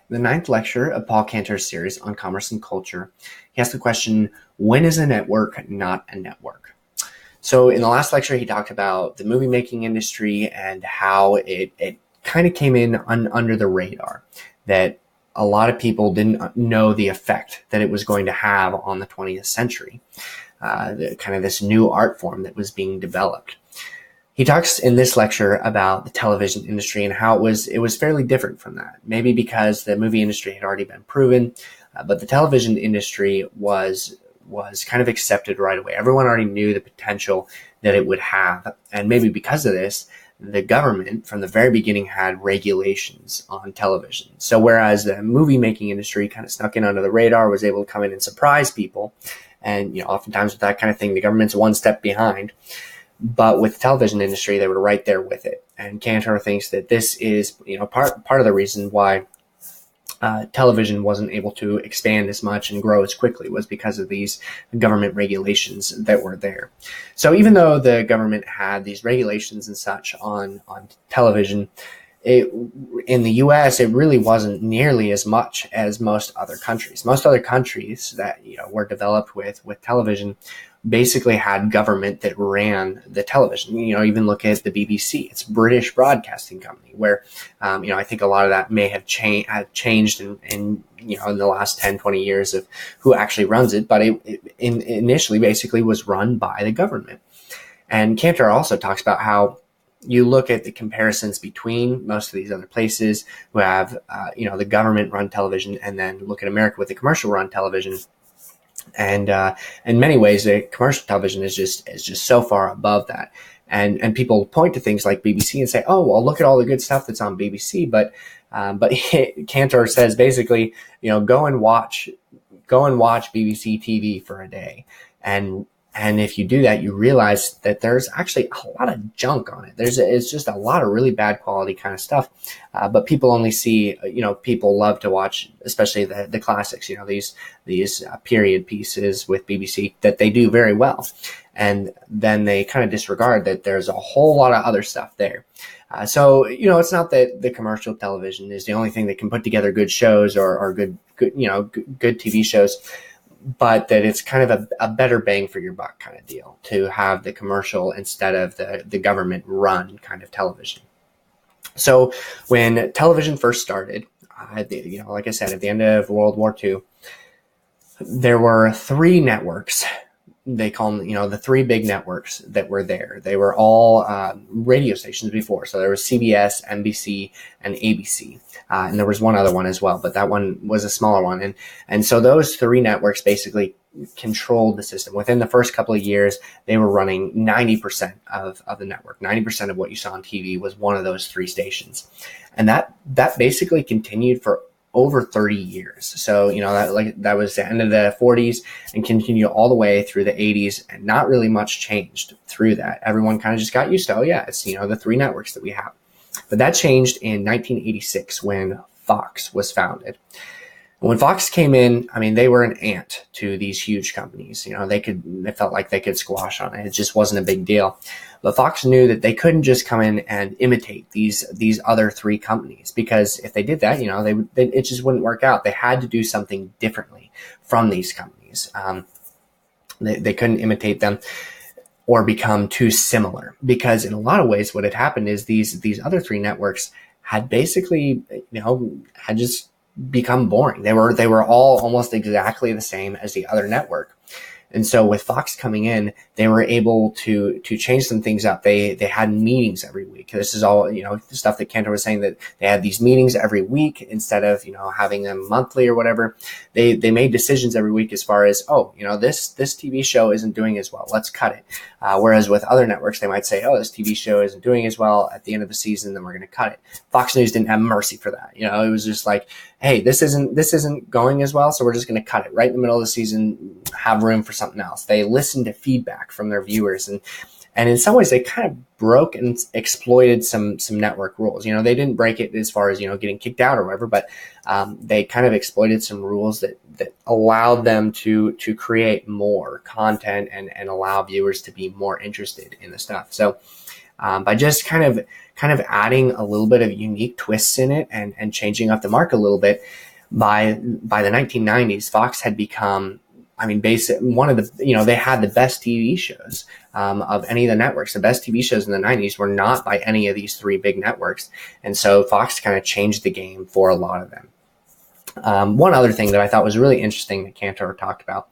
The ninth lecture of Paul Cantor's series on commerce and culture, he asked the question, when is a network not a network? So in the last lecture, he talked about the movie making industry and how it kind of came in under the radar, that a lot of people didn't know the effect that it was going to have on the 20th century, kind of this new art form that was being developed. He talks in this lecture about the television industry and how it was fairly different from that. Maybe because the movie industry had already been proven, but the television industry was kind of accepted right away. Everyone already knew the potential that it would have, and maybe because of this, the government from the very beginning had regulations on television. So whereas the movie making industry kind of snuck in under the radar, was able to come in and surprise people, and oftentimes with that kind of thing, the government's one step behind. But with the television industry, they were right there with it. And Cantor thinks that this is, part of the reason why television wasn't able to expand as much and grow as quickly was because of these government regulations that were there. So even though the government had these regulations and such on television, in the U.S., it really wasn't nearly as much as most other countries. Most other countries that were developed with television basically had government that ran the television. Even look at the BBC. It's a British broadcasting company where, I think a lot of that may have changed in the last 10, 20 years of who actually runs it. But it initially basically was run by the government. And Cantor also talks about how you look at the comparisons between most of these other places who have, the government run television, and then look at America with the commercial run television. And in many ways, the commercial television is just so far above that. And people point to things like BBC and say, oh, well, look at all the good stuff that's on BBC. But Cantor says basically, go and watch BBC TV for a day. And if you do that, you realize that there's actually a lot of junk on it. It's just a lot of really bad quality kind of stuff. But people only see, people love to watch, especially the classics, these period pieces with BBC that they do very well. And then they kind of disregard that there's a whole lot of other stuff there. So it's not that the commercial television is the only thing that can put together good shows or good TV shows, but that it's kind of a better bang for your buck kind of deal to have the commercial instead of the government run kind of television. So when television first started, like I said, at the end of World War II, there were three networks. They call them, the three big networks that were there. They were all radio stations before. So there was CBS, NBC, and ABC. And there was one other one as well, but that one was a smaller one. And so those three networks basically controlled the system. Within the first couple of years, they were running 90% of the network. 90% of what you saw on TV was one of those three stations. And that basically continued for over 30 years. So, that was the end of the 40s and continued all the way through the 80s, and not really much changed through that. Everyone kind of just got used to, it's, the three networks that we have. But that changed in 1986 when Fox was founded. When Fox came in, they were an ant to these huge companies. They felt like they could squash on it. It just wasn't a big deal. But Fox knew that they couldn't just come in and imitate these other three companies, because if they did that, it just wouldn't work out. They had to do something differently from these companies. They couldn't imitate them or become too similar, because in a lot of ways, what had happened is these other three networks had basically, had just become boring. They were all almost exactly the same as the other network. And so with Fox coming in, they were able to change some things up. They had meetings every week. This is all, the stuff that Cantor was saying, that they had these meetings every week instead of, having them monthly or whatever. They made decisions every week as far as, this TV show isn't doing as well, let's cut it. Whereas with other networks, they might say, this TV show isn't doing as well at the end of the season, then we're going to cut it. Fox News didn't have mercy for that. It was just like, hey, this isn't going as well, so we're just going to cut it right in the middle of the season, have room for something else. They listened to feedback from their viewers, and in some ways they kind of broke and exploited some network rules. They didn't break it as far as getting kicked out or whatever, but they kind of exploited some rules that allowed them to create more content and allow viewers to be more interested in the stuff. So by just kind of adding a little bit of unique twists in it and changing up the mark a little bit. By the 1990s, Fox had become, I mean, one of the, they had the best TV shows of any of the networks. The best TV shows in the 90s were not by any of these three big networks. And so Fox kind of changed the game for a lot of them. One other thing that I thought was really interesting that Cantor talked about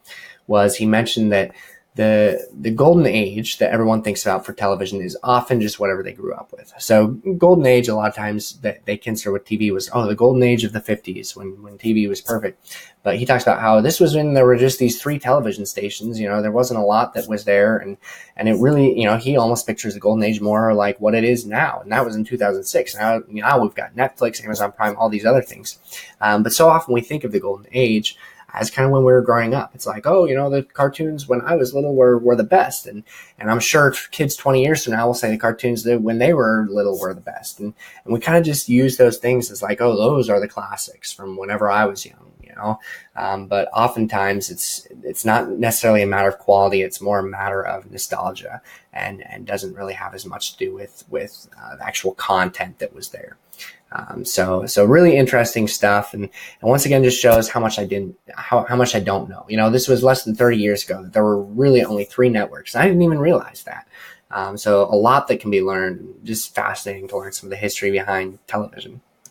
was he mentioned that the golden age that everyone thinks about for television is often just whatever they grew up with. So golden age, a lot of times that they consider what TV was, the golden age of the 50s when TV was perfect. But he talks about how this was when there were just these three television stations. There wasn't a lot that was there. And it really, he almost pictures the golden age more like what it is now. And that was in 2006. Now we've got Netflix, Amazon Prime, all these other things. But so often we think of the golden age as kind of when we were growing up. It's like, the cartoons when I was little were the best. And I'm sure kids 20 years from now will say the cartoons that when they were little were the best. And we kind of just use those things as like, those are the classics from whenever I was young, but oftentimes it's not necessarily a matter of quality. It's more a matter of nostalgia and doesn't really have as much to do with the actual content that was there. So really interesting stuff. And once again, just shows how much I don't know. This was less than 30 years ago that there were really only three networks. I didn't even realize that. So a lot that can be learned. Just fascinating to learn some of the history behind television.